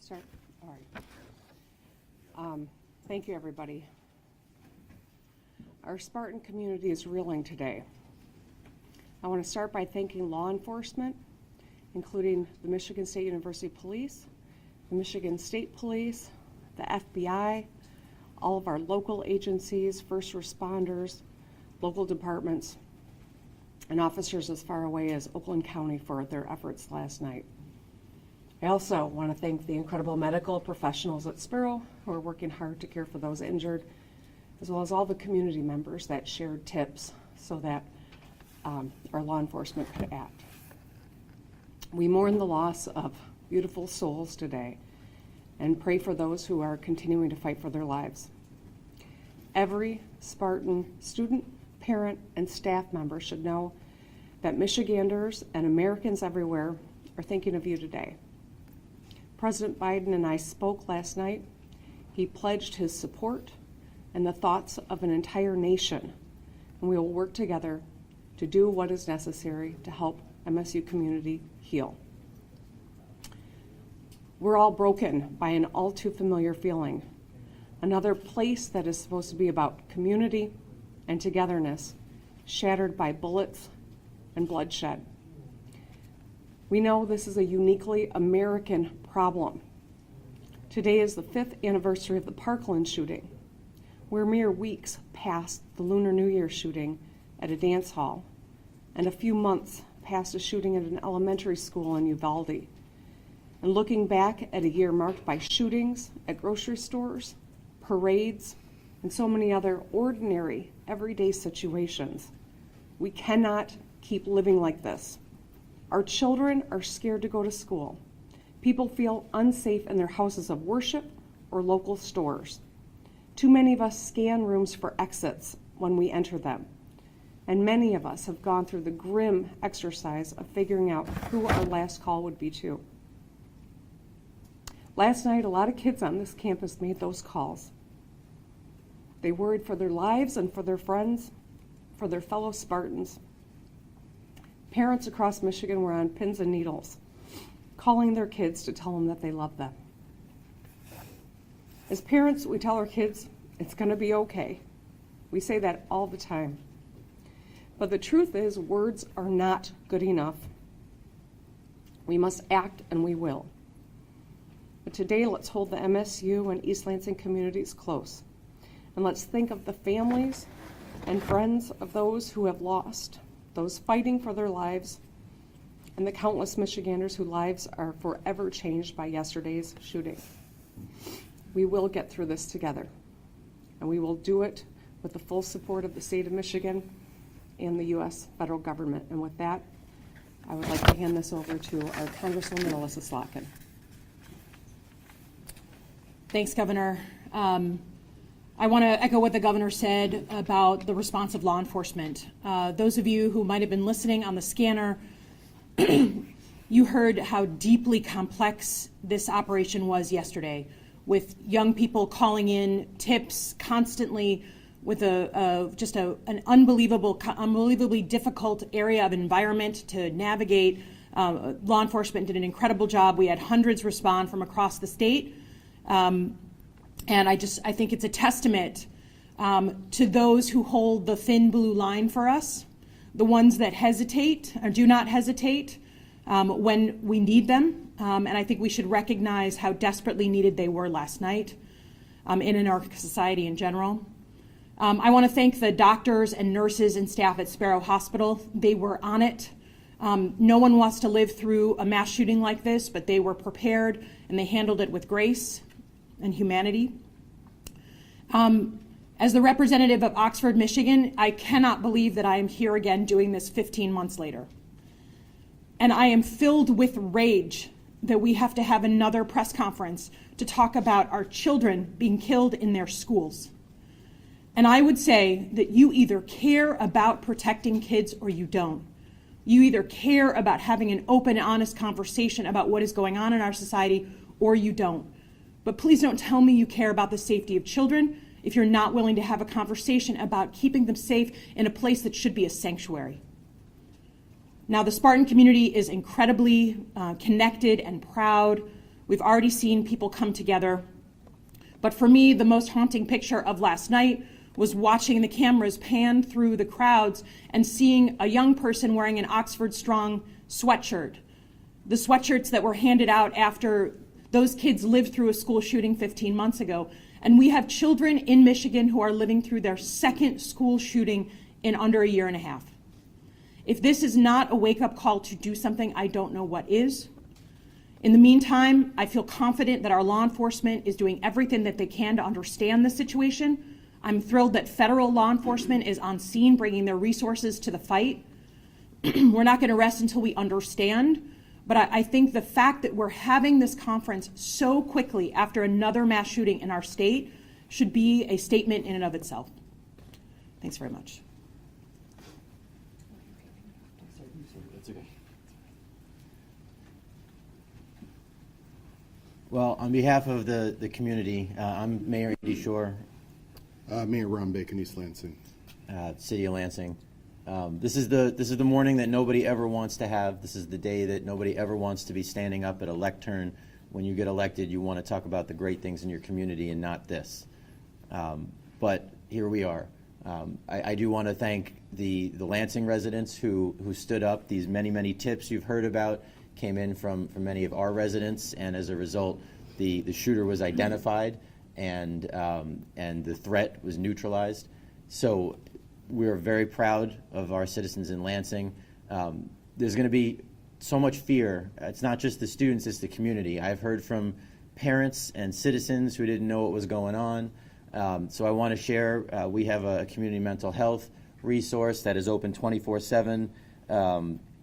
Start. All right. Thank you, everybody. Our Spartan community is reeling today. I want to start by thanking law enforcement, including the Michigan State University Police, the Michigan State Police, the FBI, all of our local agencies, first responders, local departments, and officers as far away as Oakland County for their efforts last night. I also want to thank the incredible medical professionals at Sparrow who are working hard to care for those injured, as well as all the community members that shared tips so that our law enforcement could act. We mourn the loss of beautiful souls today and pray for those who are continuing to fight for their lives. Every Spartan student, parent, and staff member should know that Michiganders and Americans everywhere are thinking of you today. President Biden and I spoke last night. He pledged his support and the thoughts of an entire nation, and we will work together to do what is necessary to help MSU community heal. We're all broken by an all too familiar feeling. Another place that is supposed to be about community and togetherness, shattered by bullets and bloodshed. We know this is a uniquely American problem. Today is the 5th anniversary of the Parkland shooting. We're mere weeks past the Lunar New Year shooting at a dance hall, and a few months past a shooting at an elementary school in Uvalde. And looking back at a year marked by shootings at grocery stores, parades, and so many other ordinary, everyday situations, we cannot keep living like this. Our children are scared to go to school. People feel unsafe in their houses of worship or local stores. Too many of us scan rooms for exits when we enter them. And many of us have gone through the grim exercise of figuring out who our last call would be to. Last night, a lot of kids on this campus made those calls. They worried for their lives and for their friends, for their fellow Spartans. Parents across Michigan were on pins and needles, calling their kids to tell them that they love them. As parents, we tell our kids, it's going to be okay. We say that all the time. But the truth is, words are not good enough. We must act, and we will. But today, let's hold the MSU and East Lansing communities close. And let's think of the families and friends of those who have lost, those fighting for their lives, and the countless Michiganders whose lives are forever changed by yesterday's shooting. We will get through this together, and we will do it with the full support of the state of Michigan and the U.S. federal government. And with that, I would like to hand this over to our Congresswoman Slotkin. Thanks, Governor. I want to echo what the governor said about the response of law enforcement. Those of you who might have been listening on the scanner, you heard how deeply complex this operation was yesterday, with young people calling in tips constantly, with an unbelievably difficult area of environment to navigate. Law enforcement did an incredible job. We had hundreds respond from across the state. And I think it's a testament to those who hold the thin blue line for us, the ones that hesitate or do not hesitate when we need them. And I think we should recognize how desperately needed they were last night in our society in general. I want to thank the doctors and nurses and staff at Sparrow Hospital. They were on it. No one wants to live through a mass shooting like this, but they were prepared and they handled it with grace and humanity. As the representative of Oxford, Michigan, I cannot believe that I am here again doing this 15 months later. And I am filled with rage that we have to have another press conference to talk about our children being killed in their schools. And I would say that you either care about protecting kids or you don't. You either care about having an open, honest conversation about what is going on in our society or you don't. But please don't tell me you care about the safety of children if you're not willing to have a conversation about keeping them safe in a place that should be a sanctuary. Now, the Spartan community is incredibly connected and proud. We've already seen people come together. But for me, the most haunting picture of last night was watching the cameras pan through the crowds and seeing a young person wearing an Oxford Strong sweatshirt. The sweatshirts that were handed out after those kids lived through a school shooting 15 months ago. And we have children in Michigan who are living through their second school shooting in under a year and a half. If this is not a wake-up call to do something, I don't know what is. In the meantime, I feel confident that our law enforcement is doing everything that they can to understand the situation. I'm thrilled that federal law enforcement is on scene, bringing their resources to the fight. We're not going to rest until we understand, but I think the fact that we're having this conference so quickly after another mass shooting in our state should be a statement in and of itself. Thanks very much. That's okay. Well, on behalf of the community, I'm Mayor Andy Shore, Mayor Ron Bacon, East Lansing. City of Lansing. This is the morning that nobody ever wants to have. This is the day that nobody ever wants to be standing up at a lectern. When you get elected, you want to talk about the great things in your community and not this. But here we are. I do want to thank the Lansing residents who stood up. These many tips you've heard about came in from many of our residents, and as a result, the shooter was identified and the threat was neutralized. So we're very proud of our citizens in Lansing. There's going to be so much fear. It's not just the students, it's the community. I've heard from parents and citizens who didn't know what was going on. So I want to share, we have a community mental health resource that is open 24/7.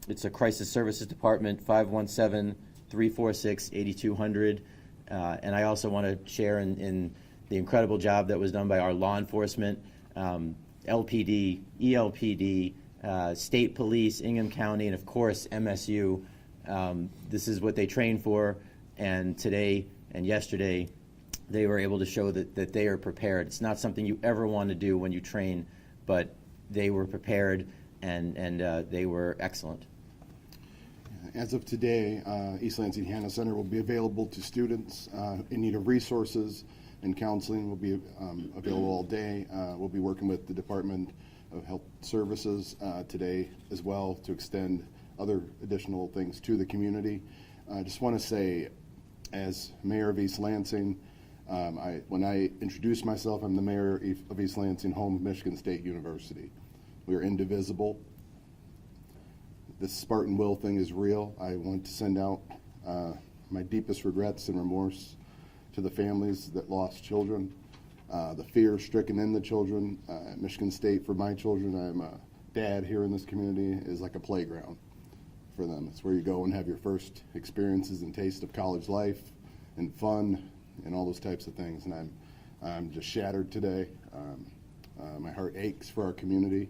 It's a crisis services department, 517-346-8200. And I also want to share in the incredible job that was done by our law enforcement, LPD, ELPD, state police, Ingham County, and of course MSU. This is what they train for, and today and yesterday they were able to show that they are prepared. It's not something you ever want to do when you train, but they were prepared and they were excellent. As of today, East Lansing Hannah Center will be available to students in need of resources, and counseling will be available all day. We'll be working with the Department of Health Services today as well to extend other additional things to the community. I just want to say, as Mayor of East Lansing, when I introduce myself, I'm the Mayor of East Lansing, home of Michigan State University. We are indivisible. This Spartan will thing is real. I want to send out my deepest regrets and remorse to the families that lost children, the fear stricken in the children. At Michigan State, for my children, I'm a dad here in this community, is like a playground for them. It's where you go and have your first experiences and taste of college life and fun and all those types of things. And I'm just shattered today. My heart aches for our community,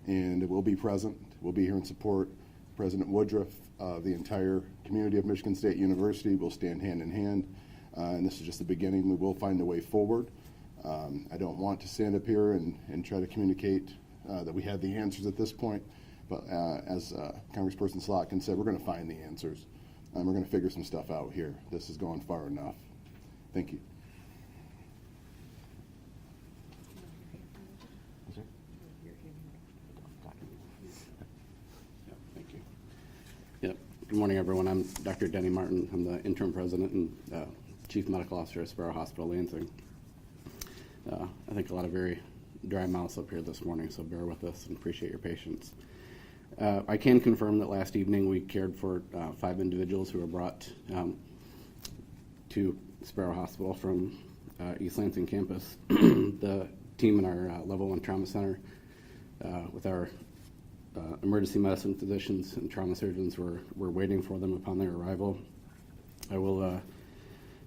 and it will be present. We'll be here in support. President Woodruff, the entire community of Michigan State University will stand hand in hand, and this is just the beginning. We will find a way forward. I don't want to stand up here and try to communicate that we have the answers at this point, but as Congressperson Slotkin said, we're going to find the answers. We're going to figure some stuff out here. This has gone far enough. Thank you. Good morning, everyone. I'm Dr. Denny Martin. I'm the interim president and chief medical officer at Sparrow Hospital, Lansing. I think a lot of very dry mouths up here this morning, so bear with us and appreciate your patience. I can confirm that last evening we cared for 5 individuals who were brought to Sparrow Hospital from East Lansing campus. The team in our Level 1 Trauma Center with our emergency medicine physicians and trauma surgeons were waiting for them upon their arrival. I will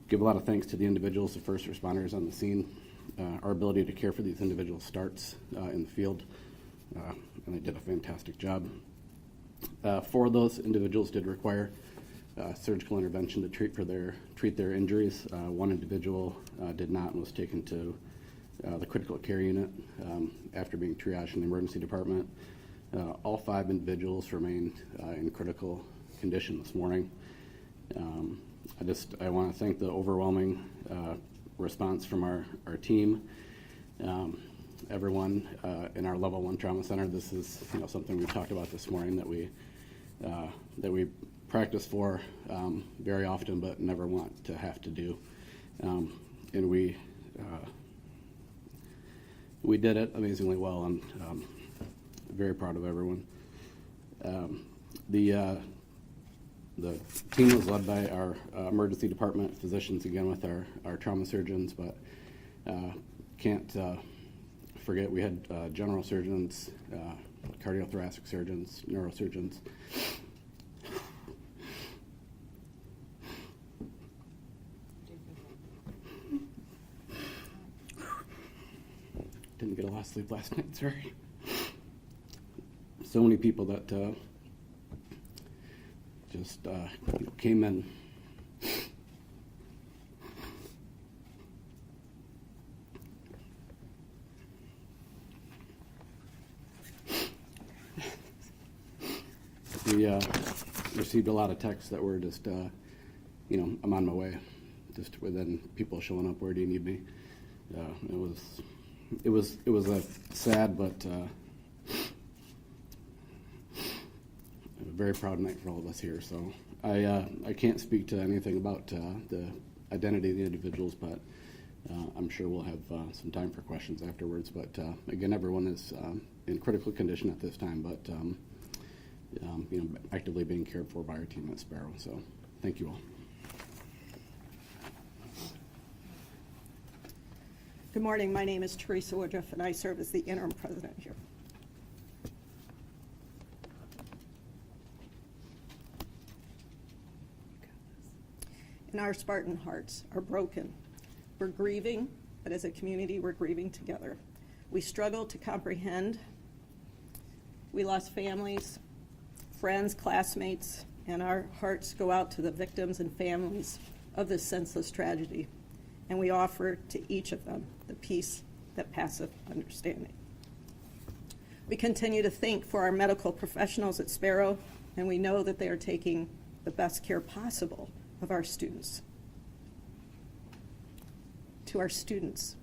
give a lot of thanks to the individuals, the first responders on the scene. Our ability to care for these individuals starts in the field, and they did a fantastic job. 4 of those individuals did require surgical intervention to treat their injuries. 1 individual did not and was taken to the critical care unit after being triaged in the emergency department. All 5 individuals remained in critical condition this morning. I want to thank the overwhelming response from our team, everyone in our Level 1 Trauma Center. This is something we talked about this morning that we practice for very often, but never want to have to do. And we did it amazingly well, and very proud of everyone. The team was led by our emergency department physicians, again with our trauma surgeons, but can't forget we had general surgeons, cardiothoracic surgeons, neurosurgeons. Didn't get a lot of sleep last night, sorry. So many people that just came in. We received a lot of texts that were just, I'm on my way. Just within people showing up, where do you need me? It was a sad but a very proud night for all of us here. So I can't speak to anything about the identity of the individuals, but I'm sure we'll have some time for questions afterwards. But again, everyone is in critical condition at this time, but actively being cared for by our team at Sparrow. So thank you all. Good morning. My name is Teresa Woodruff, and I serve as the interim president here. And our Spartan hearts are broken. We're grieving, but as a community, we're grieving together. We struggle to comprehend. We lost families, friends, classmates, and our hearts go out to the victims and families of this senseless tragedy. And we offer to each of them the peace that passeth understanding. We continue to think for our medical professionals at Sparrow, and we know that they are taking the best care possible of our students. To our students,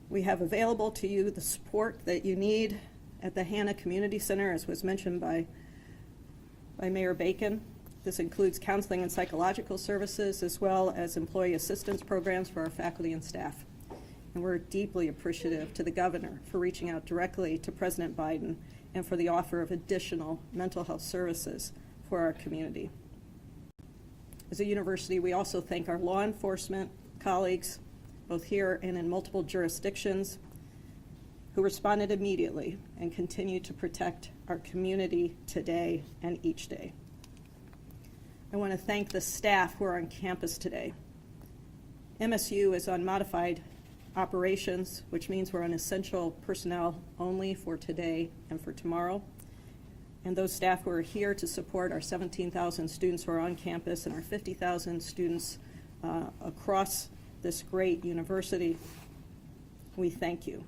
we have available to you the support that you need at the Hannah Community Center, as was mentioned by Mayor Bacon. This includes counseling and psychological services, as well as employee assistance programs for our faculty and staff. And we're deeply appreciative to the governor for reaching out directly to President Biden and for the offer of additional mental health services for our community. As a university, we also thank our law enforcement colleagues, both here and in multiple jurisdictions, who responded immediately and continue to protect our community today and each day. I want to thank the staff who are on campus today. MSU is on modified operations, which means we're on essential personnel only for today and for tomorrow. And those staff who are here to support our 17,000 students who are on campus and our 50,000 students across this great university, we thank you.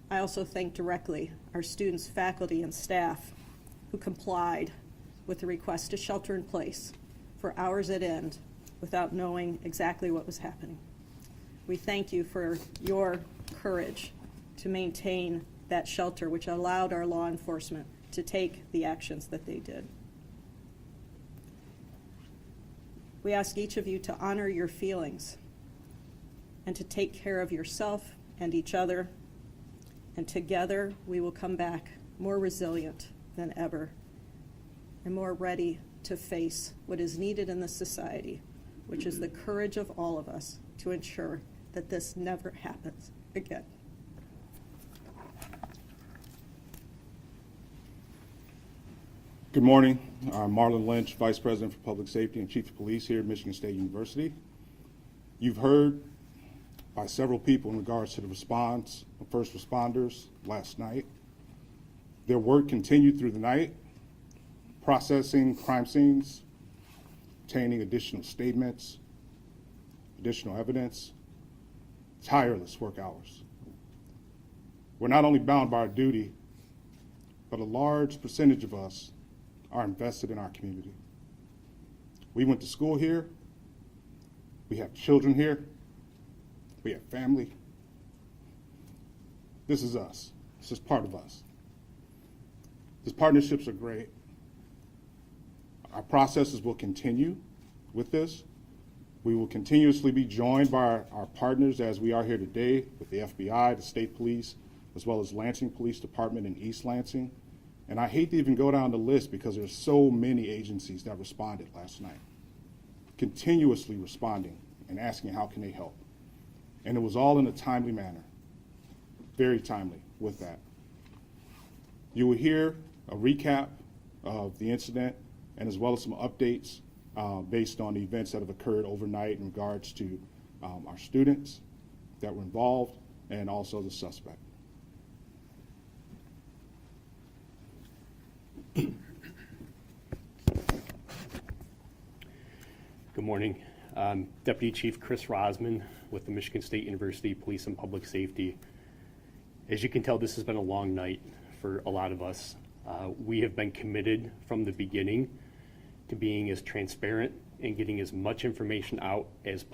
I also thank directly our students, faculty, and staff who complied with the request to shelter in place for hours at end without knowing exactly what was happening. We thank you for your courage to maintain that shelter, which allowed our law enforcement to take the actions that they did. We ask each of you to honor your feelings and to take care of yourself and each other, and together we will come back more resilient than ever and more ready to face what is needed in this society, which is the courage of all of us to ensure that this never happens again. Good morning. I'm Marlon Lynch, Vice President for Public Safety and Chief of Police here at Michigan State University. You've heard by several people in regards to the response of first responders last night. Their work continued through the night, processing crime scenes, obtaining additional statements, additional evidence, tireless work hours. We're not only bound by our duty, but a large percentage of us are invested in our community. We went to school here. We have children here. We have family. This is us. This is part of us. These partnerships are great. Our processes will continue with this. We will continuously be joined by our partners as we are here today with the FBI, the state police, as well as Lansing Police Department in East Lansing. And I hate to even go down the list because there's so many agencies that responded last night, continuously responding and asking how can they help. And it was all in a timely manner, very timely with that. You will hear a recap of the incident and as well as some updates based on the events that have occurred overnight in regards to our students that were involved and also the suspect. Good morning. Deputy Chief Chris Rosman with the Michigan State University Police and Public Safety. As you can tell, this has been a long night for a lot of us. We have been committed from the beginning to being as transparent and getting as much information out as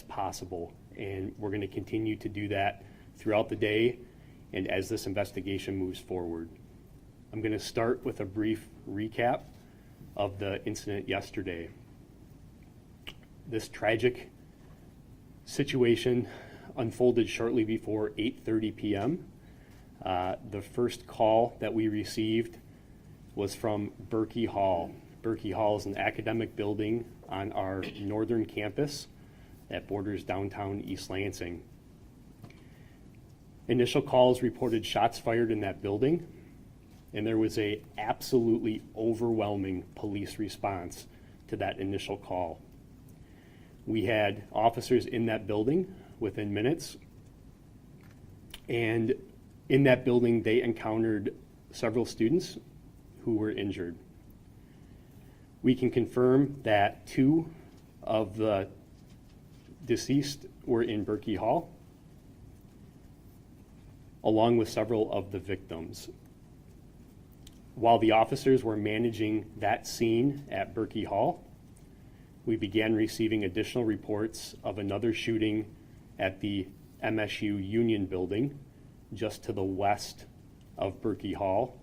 possible. And we're going to continue to do that throughout the day and as this investigation moves forward. I'm going to start with a brief recap of the incident yesterday. This tragic situation unfolded shortly before 8:30 p.m. The first call that we received was from Berkey Hall. Berkey Hall is an academic building on our northern campus that borders downtown East Lansing. Initial calls reported shots fired in that building, and there was an absolutely overwhelming police response to that initial call. We had officers in that building within minutes, and in that building they encountered several students who were injured. We can confirm that 2 of the deceased were in Berkey Hall, along with several of the victims. While the officers were managing that scene at Berkey Hall, we began receiving additional reports of another shooting at the MSU Union building just to the west of Berkey Hall,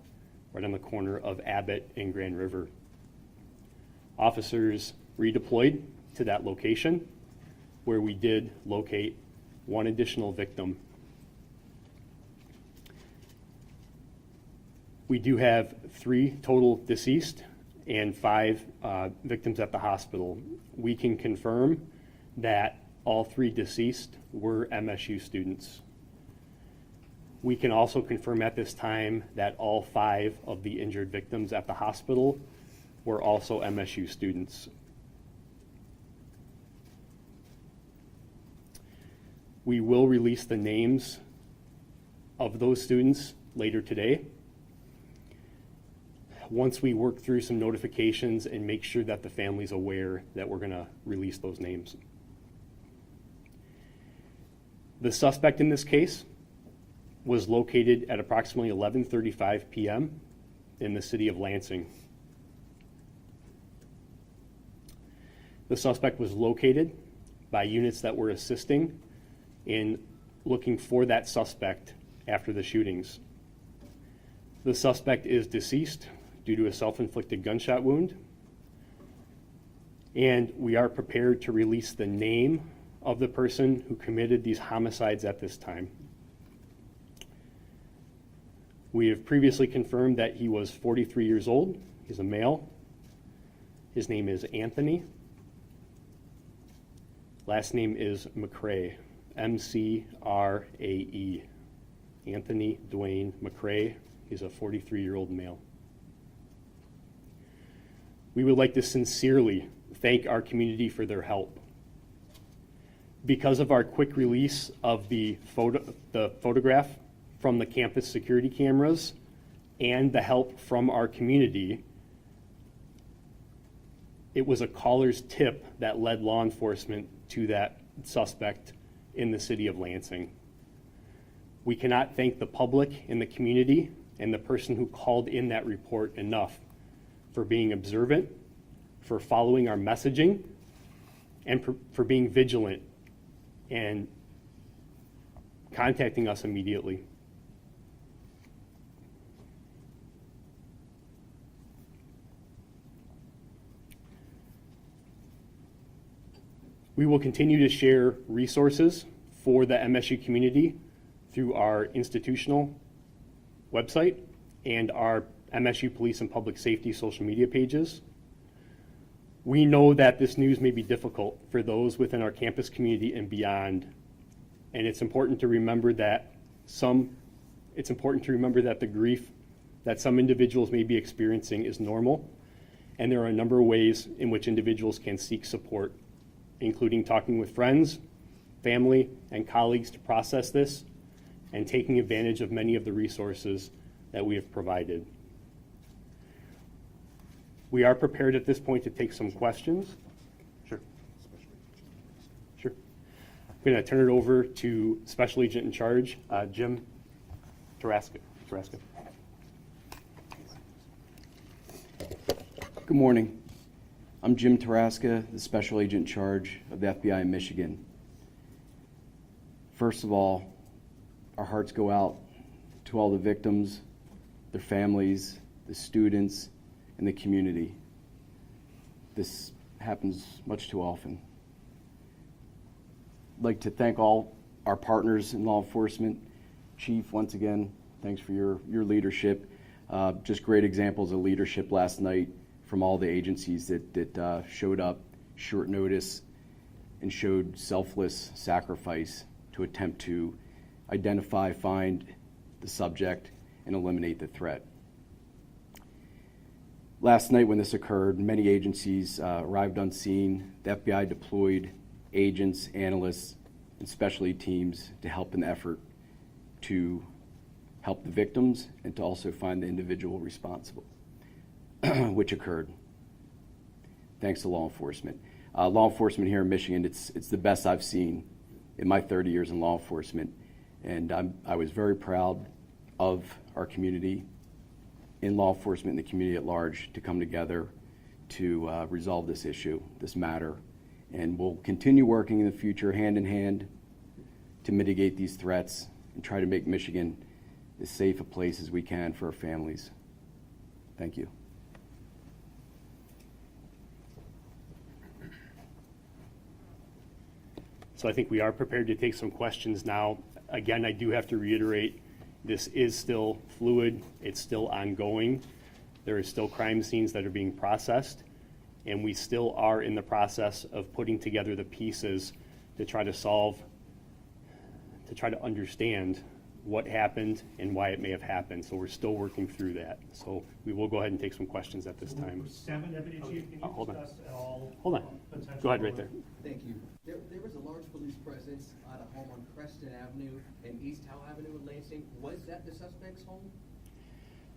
right on the corner of Abbott and Grand River. Officers redeployed to that location where we did locate 1 additional victim. We do have 3 total deceased and 5 victims at the hospital. We can confirm that all 3 deceased were MSU students. We can also confirm at this time that all 5 of the injured victims at the hospital were also MSU students. We will release the names of those students later today, once we work through some notifications and make sure that the family's aware that we're going to release those names. The suspect in this case was located at approximately 11:35 p.m. in the city of Lansing. The suspect was located by units that were assisting in looking for that suspect after the shootings. The suspect is deceased due to a self-inflicted gunshot wound, and we are prepared to release the name of the person who committed these homicides at this time. We have previously confirmed that he was 43 years old. He's a male. His name is Anthony. Last name is McCrae, M-C-R-A-E. Anthony Dwayne McCrae. He's a 43-year-old male. We would like to sincerely thank our community for their help. Because of our quick release of the photograph from the campus security cameras and the help from our community, it was a caller's tip that led law enforcement to that suspect in the city of Lansing. We cannot thank the public and the community and the person who called in that report enough for being observant for following our messaging and for being vigilant and contacting us immediately. We will continue to share resources for the MSU community through our institutional website and our MSU Police and Public Safety social media pages. We know that this news may be difficult for those within our campus community and beyond, and it's important to remember that the grief that some individuals may be experiencing is normal, and there are a number of ways in which individuals can seek support, including talking with friends, family, and colleagues to process this, and taking advantage of many of the resources that we have provided. We are prepared at this point to take some questions. Sure. Sure. I'm going to turn it over to Special Agent in Charge, Jim Taraska. Good morning. I'm Jim Taraska, the Special Agent in Charge of the FBI in Michigan. First of all, our hearts go out to all the victims, their families, the students, and the community. This happens much too often. I'd like to thank all our partners in law enforcement. Chief, once again, thanks for your leadership. Just great examples of leadership last night from all the agencies that showed up short notice and showed selfless sacrifice to attempt to identify, find the subject, and eliminate the threat. Last night when this occurred, many agencies arrived on scene. The FBI deployed agents, analysts, and specialty teams to help in the effort to help the victims and to also find the individual responsible, which occurred. Thanks to law enforcement. Law enforcement here in Michigan, it's the best I've seen in my 30 years in law enforcement. And I was very proud of our community in law enforcement and the community at large to come together to resolve this issue, this matter. And we'll continue working in the future hand in hand to mitigate these threats and try to make Michigan as safe a place as we can for our families. Thank you. So I think we are prepared to take some questions now. Again, I do have to reiterate, this is still fluid, it's still ongoing. There are still crime scenes that are being processed, and we still are in the process of putting together the pieces to try to understand what happened and why it may have happened. So we're still working through that. So we will go ahead and take some questions at this time. Deputy Chief, can you hold on. discuss at all? Hold on. Potential Go ahead right there. Thank you. There was a large police presence at a home on Creston Avenue and East Howe Avenue in Lansing. Was that the suspect's home?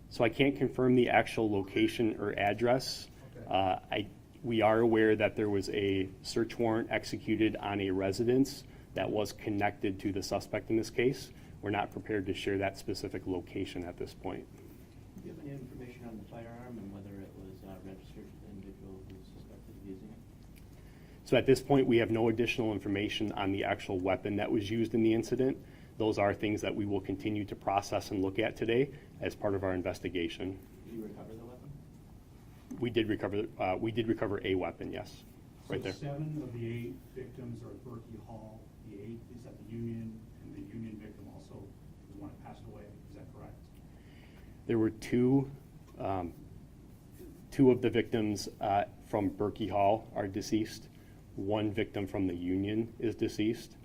So I can't confirm the actual location or address. Okay. We are aware that there was a search warrant executed on a residence that was connected to the suspect in this case. We're not prepared to share that specific location at this point. Do you have any information on the firearm and whether it was registered to the individual who was suspected of using it? So at this point, we have no additional information on the actual weapon that was used in the incident. Those are things that we will continue to process and look at today as part of our investigation. Did you recover the weapon? We did recover a weapon, yes, right there. 7 of the 8 victims are at Berkey Hall. The 8th is at the Union, and the Union victim also is one that passed away. Is that correct? There were two of the victims from Berkey Hall are deceased. 1 victim from the Union is deceased.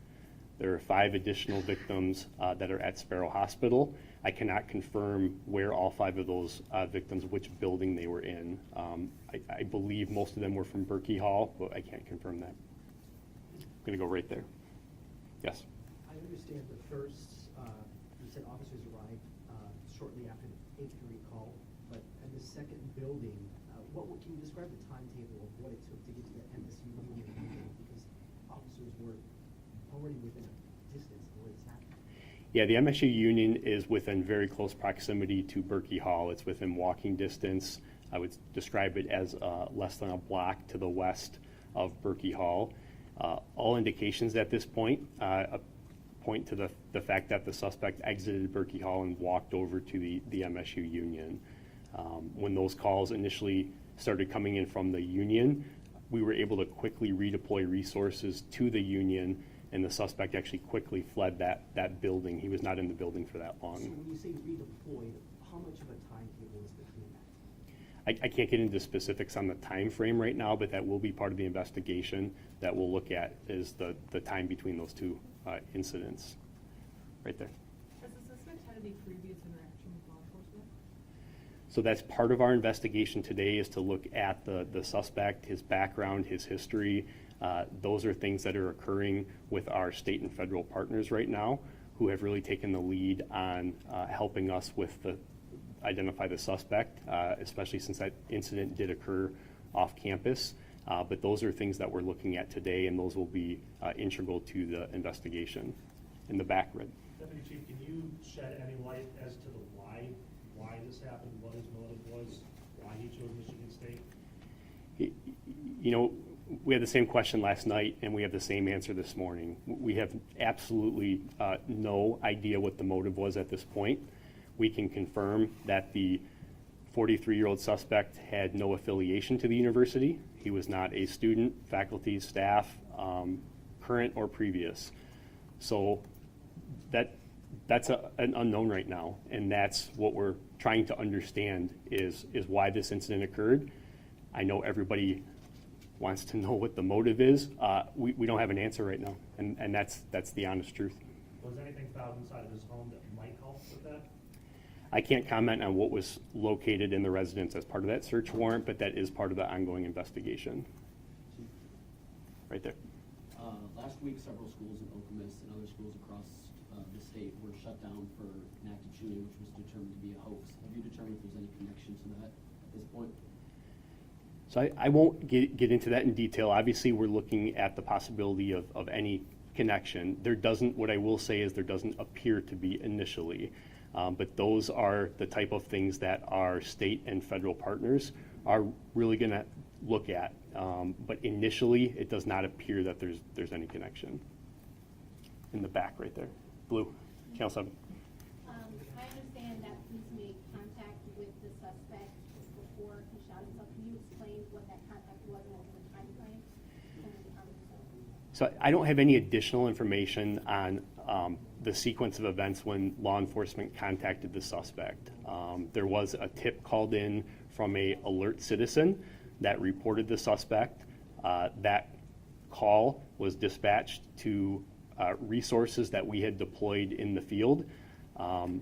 There are 5 additional victims that are at Sparrow Hospital. I cannot confirm where all 5 of those victims, which building they were in. I believe most of them were from Berkey Hall, but I can't confirm that. I'm going to go right there. Yes. I understand the first, you said officers arrived shortly after the 8:30 call, but in the second building, can you describe the timetable of what it took to get to the MSU Union building? Because officers were already within a distance of where this happened. Yeah, the MSU Union is within very close proximity to Berkey Hall. It's within walking distance. I would describe it as less than a block to the west of Berkey Hall. All indications at this point point to the fact that the suspect exited Berkey Hall and walked over to the MSU Union. When those calls initially started coming in from the Union, we were able to quickly redeploy resources to the Union, and the suspect actually quickly fled that building. He was not in the building for that long. So when you say redeployed, how much of a timetable is between that? I can't get into specifics on the time frame right now, but that will be part of the investigation that we'll look at is the time between those two incidents. Right there. Has the suspect had any previous interaction with law enforcement? So that's part of our investigation today, is to look at the suspect, his background, his history. Those are things that are occurring with our state and federal partners right now, who have really taken the lead on helping us with identify the suspect, especially since that incident did occur off campus. But those are things that we're looking at today, and those will be integral to the investigation. In the back, Red. Deputy Chief, can you shed any light as to the why this happened, what his motive was, why he chose Michigan State? You know, we had the same question last night, and we have the same answer this morning. We have absolutely no idea what the motive was at this point. We can confirm that the 43-year-old suspect had no affiliation to the university. He was not a student, faculty, staff, current or previous. So that's an unknown right now, and that's what we're trying to understand is why this incident occurred. I know everybody wants to know what the motive is. We don't have an answer right now, and that's the honest truth. Was anything found inside of his home that might help with that? I can't comment on what was located in the residence as part of that search warrant, but that is part of the ongoing investigation. Right there. Last week, several schools in Okemos and other schools across the state were shut down for an active shooting, which was determined to be a hoax. Have you determined if there's any connection to that at this point? So I won't get into that in detail. Obviously, we're looking at the possibility of any connection. What I will say is there doesn't appear to be initially. But those are the type of things that our state and federal partners are really going to look at. But initially, it does not appear that there's any connection. In the back right there. Blue. Council. I understand that police made contact with the suspect before he shot himself. Can you explain what that contact was and what was the time frame? So I don't have any additional information on the sequence of events when law enforcement contacted the suspect. There was a tip called in from a alert citizen that reported the suspect. That call was dispatched to resources that we had deployed in the field.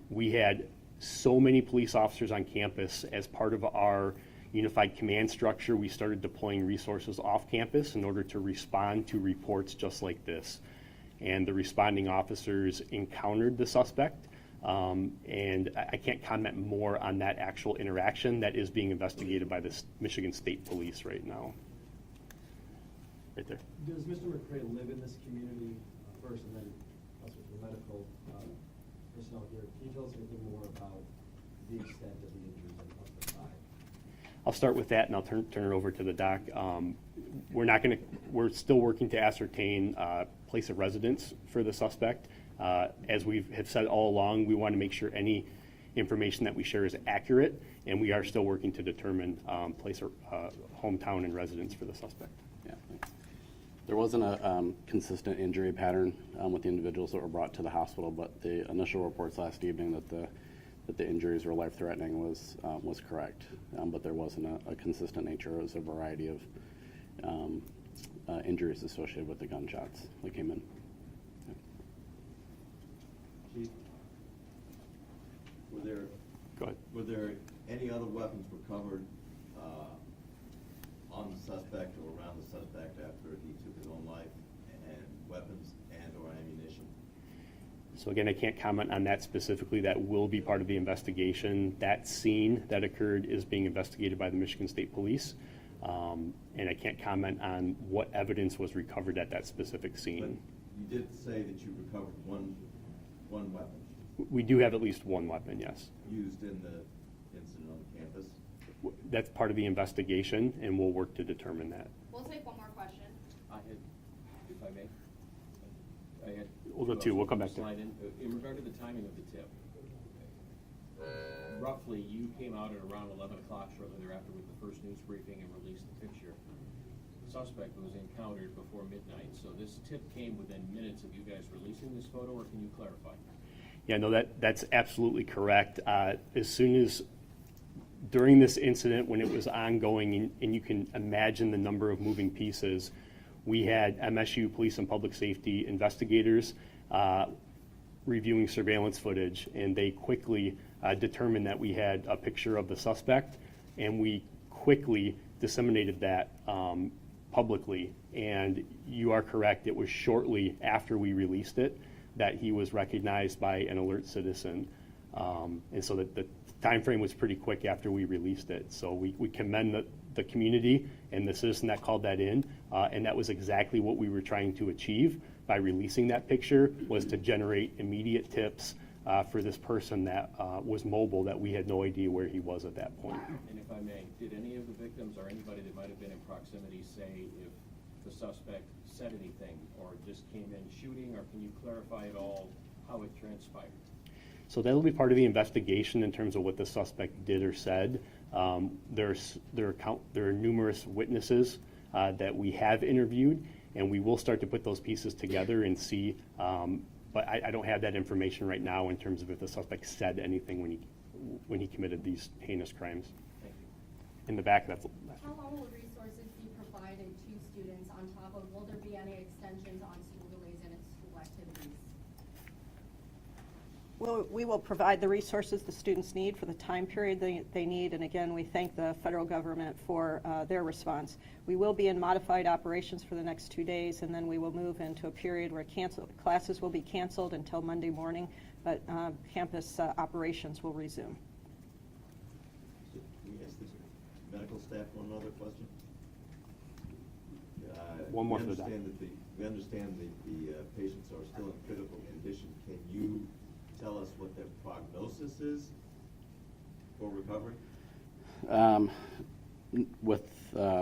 We had so many police officers on campus. As part of our unified command structure, we started deploying resources off campus in order to respond to reports just like this. And the responding officers encountered the suspect. And I can't comment more on that actual interaction. That is being investigated by the Michigan State Police right now. Right there. Does Mr. McRae live in this community first, and then also for medical personnel here? Can you tell us anything more about the extent of the injuries and what the size? I'll start with that, and I'll turn it over to the doc. We're still working to ascertain place of residence for the suspect. As we have said all along, we want to make sure any information that we share is accurate, and we are still working to determine place of hometown and residence for the suspect. Yeah, thanks. There wasn't a consistent injury pattern with the individuals that were brought to the hospital, but the initial reports last evening that the injuries were life-threatening was correct. But there wasn't a consistent nature. It was a variety of injuries associated with the gunshots that came in. Chief, Go ahead. were there any other weapons recovered on the suspect or around the suspect after he took his own life, and weapons and or ammunition? So again, I can't comment on that specifically. That will be part of the investigation. That scene that occurred is being investigated by the Michigan State Police. And I can't comment on what evidence was recovered at that specific scene. But you did say that you recovered one weapon. We do have at least one weapon, yes. Used in the incident on campus? That's part of the investigation, and we'll work to determine that. We'll take one more question. I had, if I may, I had. We'll go two. We'll come back to it. Slide in regard to the timing of the tip. Roughly, you came out at around 11 o'clock shortly thereafter with the first news briefing and released the picture. The suspect was encountered before midnight, so this tip came within minutes of you guys releasing this photo, or can you clarify? Yeah, no, that's absolutely correct. As soon as, during this incident, when it was ongoing, and you can imagine the number of moving pieces, we had MSU Police and Public Safety investigators reviewing surveillance footage, and they quickly determined that we had a picture of the suspect, and we quickly disseminated that publicly. And you are correct, it was shortly after we released it that he was recognized by an alert citizen. And so the time frame was pretty quick after we released it. So we commend the community and the citizen that called that in, and that was exactly what we were trying to achieve by releasing that picture, was to generate immediate tips for this person that was mobile, that we had no idea where he was at that point. And if I may, did any of the victims or anybody that might have been in proximity say if the suspect said anything or just came in shooting, or can you clarify at all how it transpired? So that'll be part of the investigation in terms of what the suspect did or said. There are numerous witnesses that we have interviewed, and we will start to put those pieces together and see. But I don't have that information right now in terms of if the suspect said anything when he committed these heinous crimes. Thank you. In the back, that's. How long will resources be provided to students on top of, will there be any extensions on school delays and school activities? We will provide the resources the students need for the time period they need, and again, we thank the federal government for their response. We will be in modified operations for the next 2 days, and then we will move into a period where classes will be canceled until Monday morning, but campus operations will resume. Can we ask the medical staff one other question? One more for the We understand that the patients are still in critical condition. Can you tell us what their prognosis is for recovery?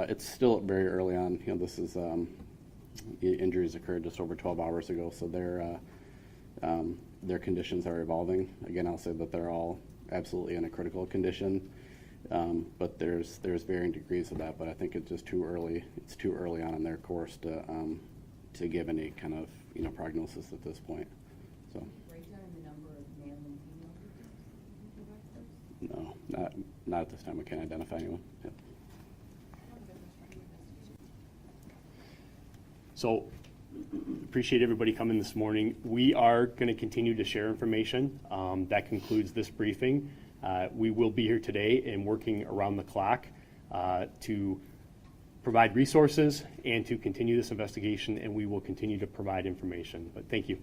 It's still very early on. You know, this is injuries occurred just over 12 hours ago, so their conditions are evolving. Again, I'll say that they're all absolutely in a critical condition, but there's varying degrees of that. But I think it's just too early. It's too early on in their course to give any kind of prognosis at this point. So. No, not at this time. We can't identify anyone. Yep. So, appreciate everybody coming this morning. We are going to continue to share information. That concludes this briefing. We will be here today and working around the clock to provide resources and to continue this investigation, and we will continue to provide information. But thank you.